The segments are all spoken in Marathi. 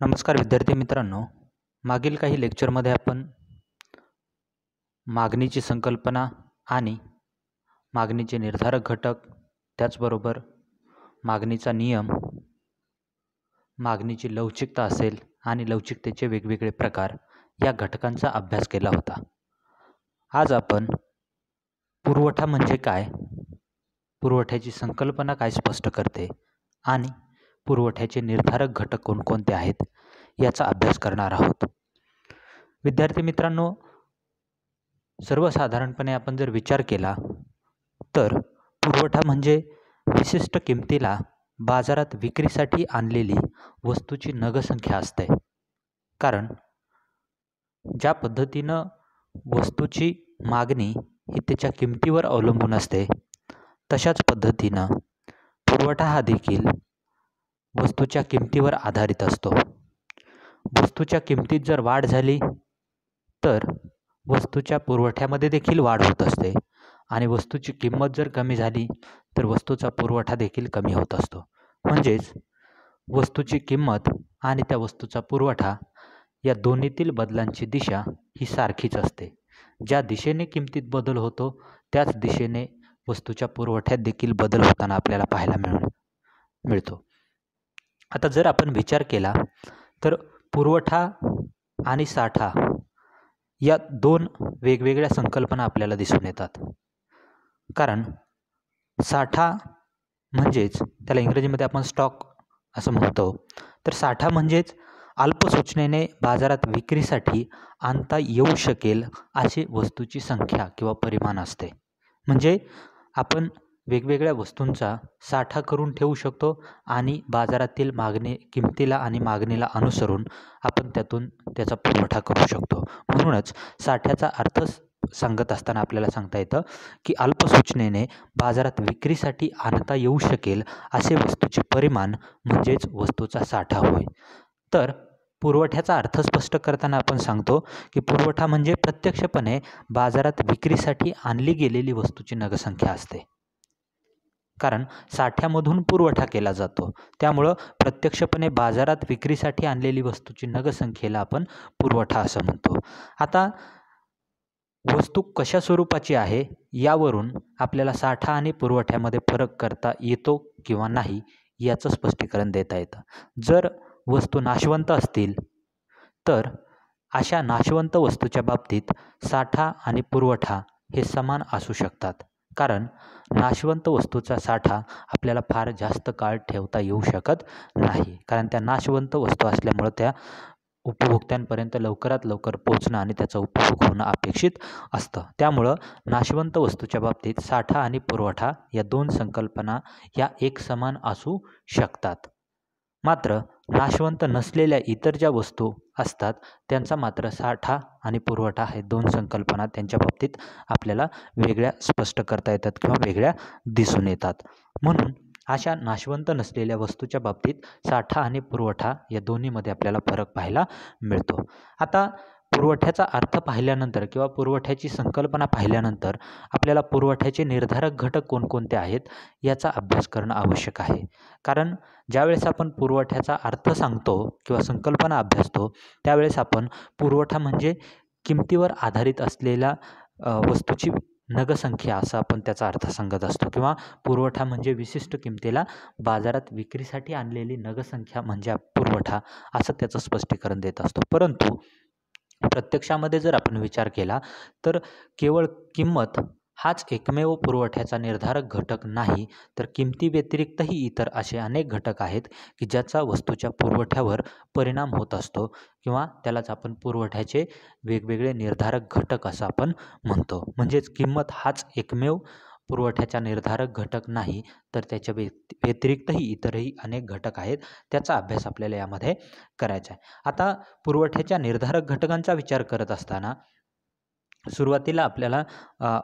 नमस्कार विद्यार्थी मित्रांनो. मागील काही लेक्चरमध्ये आपण मागणीची संकल्पना आणि मागणीचे निर्धारक घटक, त्याचबरोबर मागणीचा नियम, मागणीची लवचिकता असेल आणि लवचिकतेचे वेगवेगळे प्रकार या घटकांचा अभ्यास केला होता. आज आपण पुरवठा म्हणजे काय, पुरवठ्याची संकल्पना काय स्पष्ट करते आणि पुरवठ्याचे निर्धारक घटक कोणकोणते आहेत याचा अभ्यास करणार आहोत. विद्यार्थी मित्रांनो, सर्वसाधारणपणे आपण जर विचार केला तर पुरवठा म्हणजे विशिष्ट किमतीला बाजारात विक्रीसाठी आणलेली वस्तूची नगसंख्या असते. कारण ज्या पद्धतीनं वस्तूची मागणी ही त्याच्या किमतीवर अवलंबून असते, तशाच पद्धतीनं पुरवठा हा देखील वस्तूच्या किमतीवर आधारित असतो. वस्तूच्या किमतीत जर वाढ झाली तर वस्तूच्या पुरवठ्यामध्ये देखील वाढ होत असते आणि वस्तूची किंमत जर कमी झाली तर वस्तूचा पुरवठा देखील कमी होत असतो. म्हणजेच वस्तूची किंमत आणि त्या वस्तूचा पुरवठा या दोन्हीतील बदलांची दिशा ही सारखीच असते. ज्या दिशेने किमतीत बदल होतो त्याच दिशेने वस्तूच्या पुरवठ्यात देखील बदल होताना आपल्याला पाहायला मिळतो. आता जर आपण विचार केला तर पुरवठा आणि साठा या दोन वेगवेगळ्या संकल्पना आपल्याला दिसून येतात. कारण साठा म्हणजेच त्याला इंग्रजीमध्ये आपण स्टॉक असं म्हणतो, तर साठा म्हणजेच अल्पसूचनेने बाजारात विक्रीसाठी आणता येऊ शकेल अशी वस्तूची संख्या किंवा परिमाण असते. म्हणजे आपण वेगवेगळ्या वस्तूंचा साठा करून ठेवू शकतो आणि बाजारातील किमतीला आणि मागणीला अनुसरून आपण त्यातून त्याचा पुरवठा करू शकतो. म्हणूनच साठ्याचा अर्थ सांगत असताना आपल्याला सांगता येतं की अल्पसूचनेने बाजारात विक्रीसाठी आणता येऊ शकेल असे वस्तूचे परिमाण म्हणजेच वस्तूचा साठा होय. तर पुरवठ्याचा अर्थ स्पष्ट करताना आपण सांगतो की पुरवठा म्हणजे प्रत्यक्षपणे बाजारात विक्रीसाठी आणली गेलेली वस्तूची नगसंख्या असते. कारण साठ्यामधून पुरवठा केला जातो, त्यामुळं प्रत्यक्षपणे बाजारात विक्रीसाठी आणलेली वस्तूची नगसंख्येला आपण पुरवठा असं म्हणतो. आता वस्तू कशा स्वरूपाची आहे यावरून आपल्याला साठा आणि पुरवठ्यामध्ये फरक करता येतो किंवा नाही याचं स्पष्टीकरण देता येतं. जर वस्तू नाशवंत असतील तर अशा नाशवंत वस्तूच्या बाबतीत साठा आणि पुरवठा हे समान असू शकतात. कारण नाशवंत वस्तूचा साठा आपल्याला फार जास्त काळ ठेवता येऊ शकत नाही, कारण त्या नाशवंत वस्तू असल्यामुळं त्या उपभोक्त्यांपर्यंत लवकरात लवकर पोचणं आणि त्याचा उपभोग होणं अपेक्षित असतं. त्यामुळं नाशवंत वस्तूच्या बाबतीत साठा आणि पुरवठा या दोन संकल्पना या एक समान असू शकतात. मात्र नाशवंत नसलेल्या इतर ज्या वस्तू असतात त्यांचा मात्र साठा आणि पुरवठा हे दोन संकल्पना त्यांच्या बाबतीत आपल्याला वेगळ्या स्पष्ट करता येतात किंवा वेगळ्या दिसून येतात. म्हणून अशा नाशवंत नसलेल्या वस्तूच्या बाबतीत साठा आणि पुरवठा या दोन्हीमध्ये आपल्याला फरक पाहायला मिळतो. आता पुरवठ्याचा अर्थ पाहिल्यानंतर किंवा पुरवठ्याची संकल्पना पाहिल्यानंतर आपल्याला पुरवठ्याचे निर्धारक घटक कोणकोणते आहेत याचा अभ्यास करणं आवश्यक आहे. कारण ज्यावेळेस आपण पुरवठ्याचा अर्थ सांगतो किंवा संकल्पना अभ्यासतो त्यावेळेस आपण पुरवठा म्हणजे किमतीवर आधारित असलेल्या वस्तूची नगसंख्या असं आपण त्याचा अर्थ सांगत असतो, किंवा पुरवठा म्हणजे विशिष्ट किमतीला बाजारात विक्रीसाठी आणलेली नगसंख्या म्हणजे पुरवठा असं त्याचं स्पष्टीकरण देत असतो. परंतु प्रत्यक्षामध्ये जर आपण विचार केला तर केवळ किंमत हाच एकमेव पुरवठ्याचा निर्धारक घटक नाही, तर किमती व्यतिरिक्तही इतर असे अनेक घटक आहेत की ज्याचा वस्तूच्या पुरवठ्यावर परिणाम होत असतो, किंवा त्यालाच आपण पुरवठ्याचे वेगवेगळे निर्धारक घटक असं आपण म्हणतो. म्हणजेच किंमत हाच एकमेव पुरवठ्याचा निर्धारक घटक नाही, तर त्याच्या व्यतिरिक्तही इतरही अनेक घटक आहेत. त्याचा अभ्यास आपल्याला यामध्ये करायचा आहे. आता पुरवठ्याच्या निर्धारक घटकांचा विचार करत असताना सुरुवातीला आपल्याला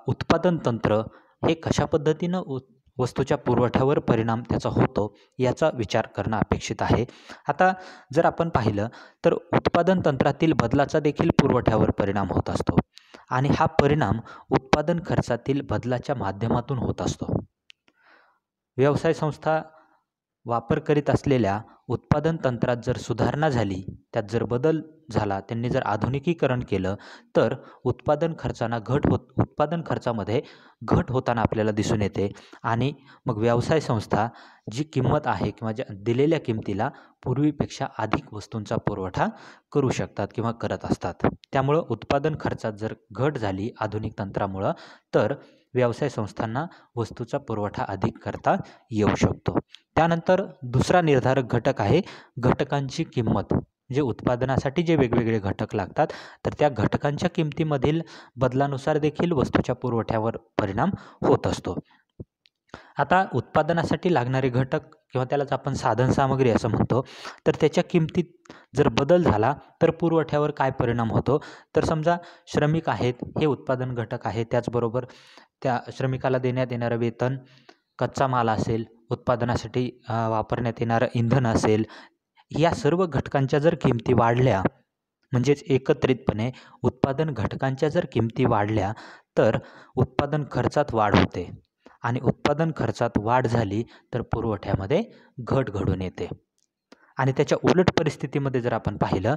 उत्पादन तंत्र हे कशा पद्धतीनं वस्तूच्या पुरवठ्यावर परिणाम त्याचा होतो याचा विचार करणं अपेक्षित आहे. आता जर आपण पाहिलं तर उत्पादन तंत्रातील बदलाचा देखील पुरवठ्यावर परिणाम होत असतो आणि हा परिणाम उत्पादन खर्चातील बदलाच्या माध्यमातून होत असतो. व्यवसाय संस्था वापर करीत असलेल्या उत्पादन तंत्रात जर सुधारणा झाली, त्यात जर बदल झाला, त्यांनी जर आधुनिकीकरण केलं, तर उत्पादन खर्चामध्ये घट होताना आपल्याला दिसून येते आणि मग व्यवसाय संस्था जी किंमत आहे किंवा ज्या दिलेल्या किमतीला पूर्वीपेक्षा अधिक वस्तूंचा पुरवठा करू शकतात किंवा करत असतात. त्यामुळं उत्पादन खर्चात जर घट झाली आधुनिक तंत्रामुळं, तर व्यवसाय संस्थांना वस्तूचा पुरवठा अधिक करता येऊ शकतो. त्यानंतर दुसरा निर्धारक घटक आहे घटकांची किंमत. जे उत्पादनासाठी जे वेगवेगळे घटक लागतात, तर त्या घटकांच्या किमतीमधील बदलानुसार देखील वस्तूच्या पुरवठ्यावर परिणाम होत असतो. आता उत्पादनासाठी लागणारे घटक किंवा त्यालाच आपण साधनसामग्री असं म्हणतो, तर त्याच्या किमतीत जर बदल झाला तर पुरवठ्यावर काय परिणाम होतो? तर समजा श्रमिक आहेत, हे उत्पादन घटक आहे. त्याचबरोबर त्या श्रमिकाला देण्यात येणारं वेतन, कच्चा माल असेल, उत्पादनासाठी वापरण्यात येणारं इंधन असेल, या सर्व घटकांच्या जर किमती वाढल्या, म्हणजेच एकत्रितपणे उत्पादन घटकांच्या जर किमती वाढल्या, तर उत्पादन खर्चात वाढ होते आणि उत्पादन खर्चात वाढ झाली तर पुरवठ्यामध्ये घट घडून येते. आणि त्याच्या उलट परिस्थितीमध्ये जर आपण पाहिलं,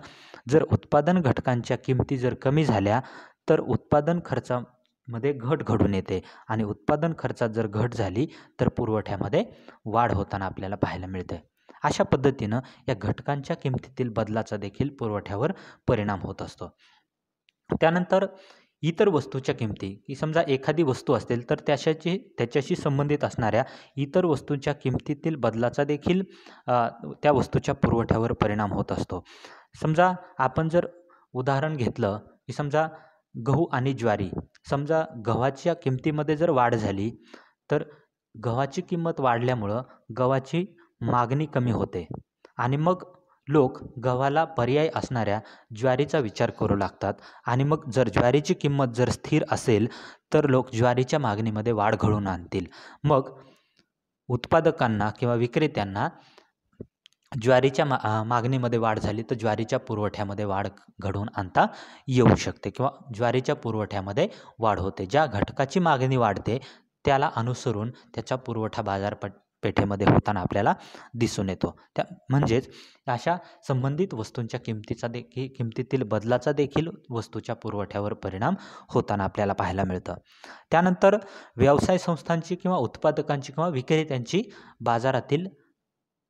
जर उत्पादन घटकांच्या किमती जर कमी झाल्या, तर उत्पादन खर्चामध्ये घट घडून येते आणि उत्पादन खर्चात जर घट झाली तर पुरवठ्यामध्ये वाढ होताना आपल्याला पाहायला मिळते. अशा पद्धतीनं या घटकांच्या किमतीतील बदलाचा देखील पुरवठ्यावर परिणाम होत असतो. त्यानंतर इतर वस्तूच्या किमती, की समजा एखादी वस्तू असेल तर त्याच्याशी संबंधित असणाऱ्या इतर वस्तूंच्या किमतीतील बदलाचा देखील त्या वस्तूच्या पुरवठ्यावर परिणाम होत असतो. समजा आपण जर उदाहरण घेतलं, की समजा गहू आणि ज्वारी. समजा गव्हाच्या किमतीमध्ये जर वाढ झाली, तर गव्हाची किंमत वाढल्यामुळं गव्हाची मागणी कमी होते आणि मग लोक गव्हाला पर्याय असणाऱ्या ज्वारीचा विचार करू लागतात आणि मग जर ज्वारीची किंमत जर स्थिर असेल, तर लोक ज्वारीच्या मागणीमध्ये वाढ घडवून आणतील. मग उत्पादकांना किंवा विक्रेत्यांना ज्वारीच्या मागणीमध्ये वाढ झाली तर ज्वारीच्या पुरवठ्यामध्ये वाढ घडवून आणता येऊ शकते किंवा ज्वारीच्या पुरवठ्यामध्ये वाढ होते. ज्या घटकाची मागणी वाढते त्याला अनुसरून त्याचा पुरवठा बाजारपेठेमध्ये होताना आपल्याला दिसून येतो. म्हणजेच अशा संबंधित वस्तूंच्या किमतीतील बदलाचा देखील वस्तूच्या पुरवठ्यावर परिणाम होताना आपल्याला पाहायला मिळतं. त्यानंतर व्यवसाय संस्थांची किंवा उत्पादकांची किंवा विक्रेत्यांची बाजारातील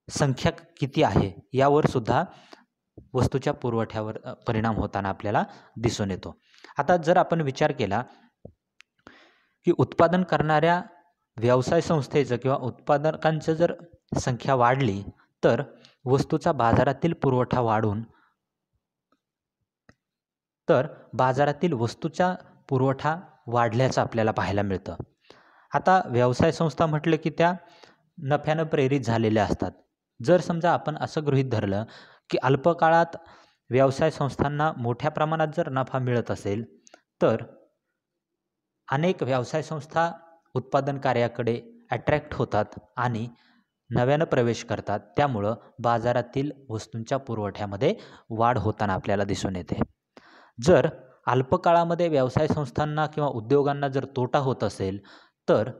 संख्या किती आहे यावर सुद्धा वस्तूच्या पुरवठ्यावर परिणाम होताना आपल्याला दिसून येतो. आता जर आपण विचार केला की उत्पादन करणाऱ्या व्यवसाय संस्थेचं किंवा उत्पादकांचं जर संख्या वाढली, तर वस्तूचा बाजारातील पुरवठा वाढून तर बाजारातील वस्तूचा पुरवठा वाढल्याचं आपल्याला पाहायला मिळतं. आता व्यवसाय संस्था म्हटलं की त्या नफ्यानं प्रेरित झालेल्या असतात. जर समजा आपण असं गृहीत धरलं की अल्पकाळात व्यवसाय संस्थांना मोठ्या प्रमाणात जर नफा मिळत असेल, तर अनेक व्यवसाय संस्था उत्पादन कार्याकडे अट्रॅक्ट होतात आणि नव्यानं प्रवेश करतात. त्यामुळं बाजारातील वस्तूंच्या पुरवठ्यामध्ये वाढ होताना आपल्याला दिसून येते. जर अल्पकाळामध्ये व्यवसाय संस्थांना किंवा उद्योगांना जर तोटा होत असेल, तर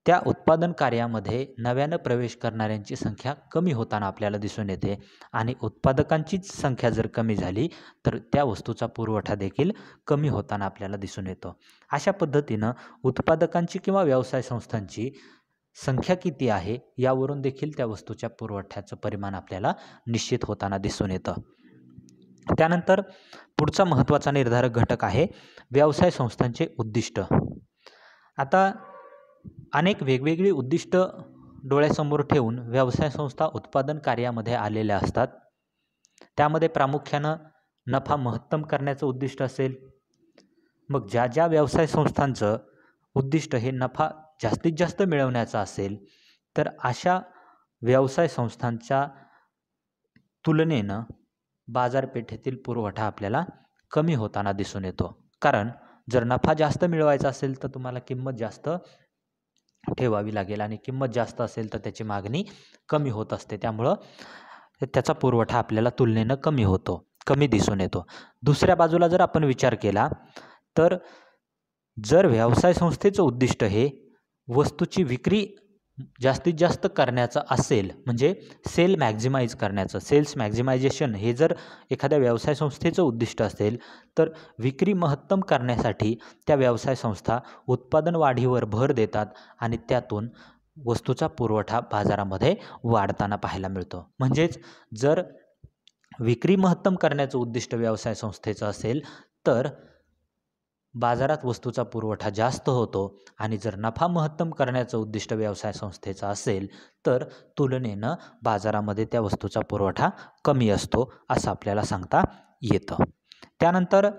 त्या उत्पादन कार्यामध्ये नव्यानं प्रवेश करणाऱ्यांची संख्या कमी होताना आपल्याला दिसून येते आणि उत्पादकांचीच संख्या जर कमी झाली, तर त्या वस्तूचा पुरवठा देखील कमी होताना आपल्याला दिसून येतो. अशा पद्धतीनं उत्पादकांची किंवा व्यवसाय संस्थांची संख्या किती आहे यावरून देखील त्या वस्तूच्या पुरवठ्याचं परिमाण आपल्याला निश्चित होताना दिसून येतं. त्यानंतर पुढचा महत्त्वाचा निर्धारक घटक आहे व्यवसाय संस्थांचे उद्दिष्ट. आता अनेक वेगवेगळी उद्दिष्ट डोळ्यासमोर ठेवून व्यवसाय संस्था उत्पादन कार्यामध्ये आलेल्या असतात. त्यामध्ये प्रामुख्यानं नफा महत्तम करण्याचं उद्दिष्ट असेल. मग ज्या व्यवसाय संस्थांचं उद्दिष्ट हे नफा जास्तीत जास्त मिळवण्याचं असेल, तर अशा व्यवसाय संस्थांच्या तुलनेनं बाजारपेठेतील पुरवठा आपल्याला कमी होताना दिसून येतो. कारण जर नफा जास्त मिळवायचा असेल तर तुम्हाला किंमत जास्त ठेवावी लागेल आणि किंमत जास्त असेल तर त्याची मागणी कमी होत असते. त्यामुळं त्याचा पुरवठा आपल्याला तुलनेनं कमी दिसून येतो. दुसऱ्या बाजूला जर आपण विचार केला, तर जर व्यवसाय संस्थेचं उद्दिष्ट हे वस्तूची विक्री जास्तीत जास्त करण्याचं असेल, म्हणजे सेल मॅक्झिमाइज करण्याचं, सेल्स मॅक्झिमायझेशन हे जर एखाद्या व्यवसाय संस्थेचं उद्दिष्ट असेल, तर विक्री महत्तम करण्यासाठी त्या व्यवसाय संस्था उत्पादन वाढीवर भर देतात आणि त्यातून वस्तूचा पुरवठा बाजारामध्ये वाढताना पाहायला मिळतो. म्हणजेच जर विक्री महत्तम करण्याचं उद्दिष्ट व्यवसाय संस्थेचं असेल, तर बाजारात वस्तूचा पुरवठा जास्त होतो आणि जर नफा महत्तम करण्याचं उद्दिष्ट व्यवसाय संस्थेचं असेल, तर तुलनेनं बाजारामध्ये त्या वस्तूचा पुरवठा कमी असतो, असं आपल्याला सांगता येतं. त्यानंतर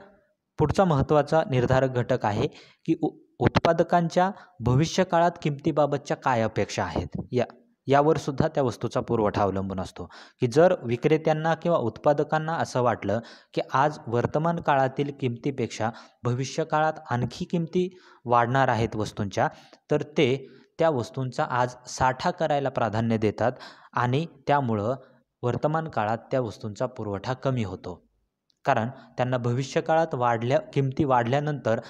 पुढचा महत्त्वाचा निर्धारक घटक आहे की उत्पादकांच्या भविष्यकाळात किमतीबाबतच्या काय अपेक्षा आहेत, यावर सुद्धा त्या वस्तूचा पुरवठा अवलंबून असतो. की जर विक्रेत्यांना किंवा उत्पादकांना असं वाटलं की आज वर्तमान काळातील किमतीपेक्षा भविष्यकाळात आणखी किमती वाढणार आहेत वस्तूंच्या, तर ते त्या वस्तूंचा आज साठा करायला प्राधान्य देतात आणि त्यामुळं वर्तमान काळात त्या वस्तूंचा पुरवठा कमी होतो. कारण त्यांना भविष्यकाळात किमती वाढल्यानंतर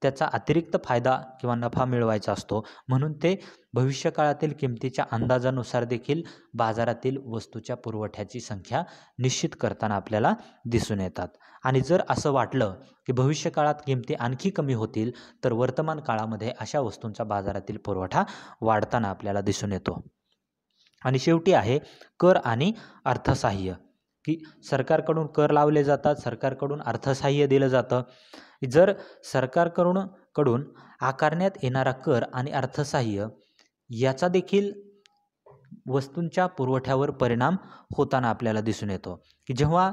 त्याचा अतिरिक्त फायदा किंवा नफा मिळवायचा असतो, म्हणून ते भविष्यकाळातील किमतीच्या अंदाजानुसार देखील बाजारातील वस्तूच्या पुरवठ्याची संख्या निश्चित करताना आपल्याला दिसून येतात. आणि जर असं वाटलं की भविष्यकाळात किमती आणखी कमी होतील, तर वर्तमान काळामध्ये अशा वस्तूंचा बाजारातील पुरवठा वाढताना आपल्याला दिसून येतो. आणि शेवटी आहे कर आणि अर्थसहाय्य, की सरकारकडून कर लावले जातात, सरकारकडून अर्थसहाय्य दिलं जातं. जर सरकारकडून आकारण्यात येणारा कर आणि अर्थसहाय्य याचा देखील वस्तूंच्या पुरवठ्यावर परिणाम होताना आपल्याला दिसून येतो. की जेव्हा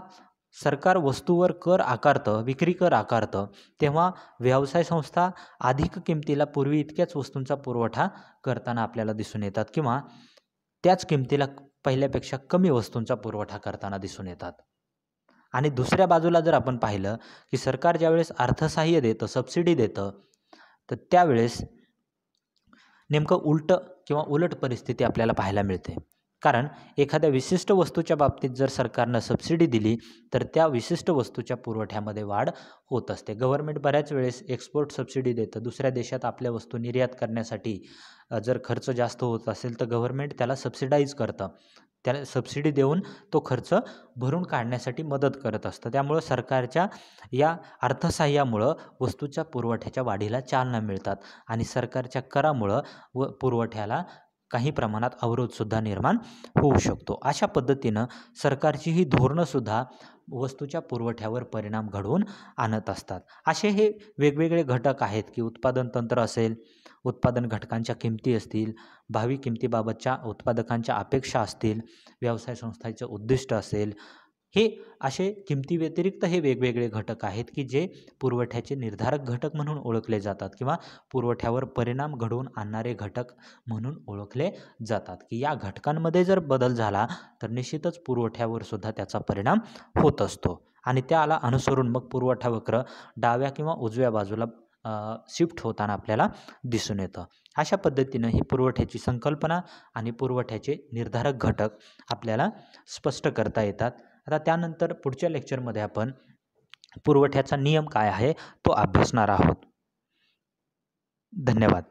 सरकार वस्तूवर कर आकारतं, विक्री कर आकारतं, तेव्हा व्यवसाय संस्था अधिक किमतीला पूर्वी इतक्याच वस्तूंचा पुरवठा करताना आपल्याला दिसून येतात किंवा त्याच किमतीला पहिल्यापेक्षा कमी वस्तूंचा पुरवठा करताना दिसून येतात. आणि दुसऱ्या बाजूला जर आपण पाहिलं की सरकार ज्यावेळेस अर्थसहाय्य देतं, सबसिडी देतं, तर त्यावेळेस नेमकं उलट परिस्थिती आपल्याला पाहायला मिळते. कारण एखाद्या विशिष्ट वस्तूच्या बाबतीत जर सरकारनं सबसिडी दिली, तर त्या विशिष्ट वस्तूच्या पुरवठ्यामध्ये वाढ होत असते. गव्हर्नमेंट बऱ्याच वेळेस एक्सपोर्ट सबसिडी देतं. दुसऱ्या देशात आपल्या वस्तू निर्यात करण्यासाठी जर खर्च जास्त होत असेल, तर गव्हर्नमेंट त्याला सबसिडाईज करतं. त्याला सबसिडी देऊन तो खर्च भरून काढण्यासाठी मदत करत असतं. त्यामुळं सरकारच्या या अर्थसहाय्यामुळं वस्तूच्या पुरवठ्याच्या वाढीला चालना मिळतात आणि सरकारच्या करामुळं पुरवठ्याला काही प्रमाणात अवरोधसुद्धा निर्माण होऊ शकतो. अशा पद्धतीनं सरकारची ही धोरणंसुद्धा वस्तूच्या पुरवठ्यावर परिणाम घडवून आणत असतात. असे हे वेगवेगळे घटक आहेत की उत्पादन तंत्र असेल, उत्पादन घटकांच्या किमती असतील, भावी किमतीबाबतच्या उत्पादकांच्या अपेक्षा असतील, व्यवसाय संस्थेचं उद्दिष्ट असेल, हे असे किमतीव्यतिरिक्त हे वेगवेगळे घटक आहेत की जे पुरवठ्याचे निर्धारक घटक म्हणून ओळखले जातात किंवा पुरवठ्यावर परिणाम घडवून आणणारे घटक म्हणून ओळखले जातात. की या घटकांमध्ये जर बदल झाला तर निश्चितच पुरवठ्यावर सुद्धा त्याचा परिणाम होत असतो आणि त्याला अनुसरून मग पुरवठा वक्र डाव्या किंवा उजव्या बाजूला शिफ्ट होताना आपल्याला दिसून येतं. अशा पद्धतीनं ही पुरवठ्याची संकल्पना आणि पुरवठ्याचे निर्धारक घटक आपल्याला स्पष्ट करता येतात. आता त्यानंतर पुढच्या लेक्चरमध्ये आपण पुरवठ्याचा नियम काय आहे तो अभ्यासणार आहोत. धन्यवाद.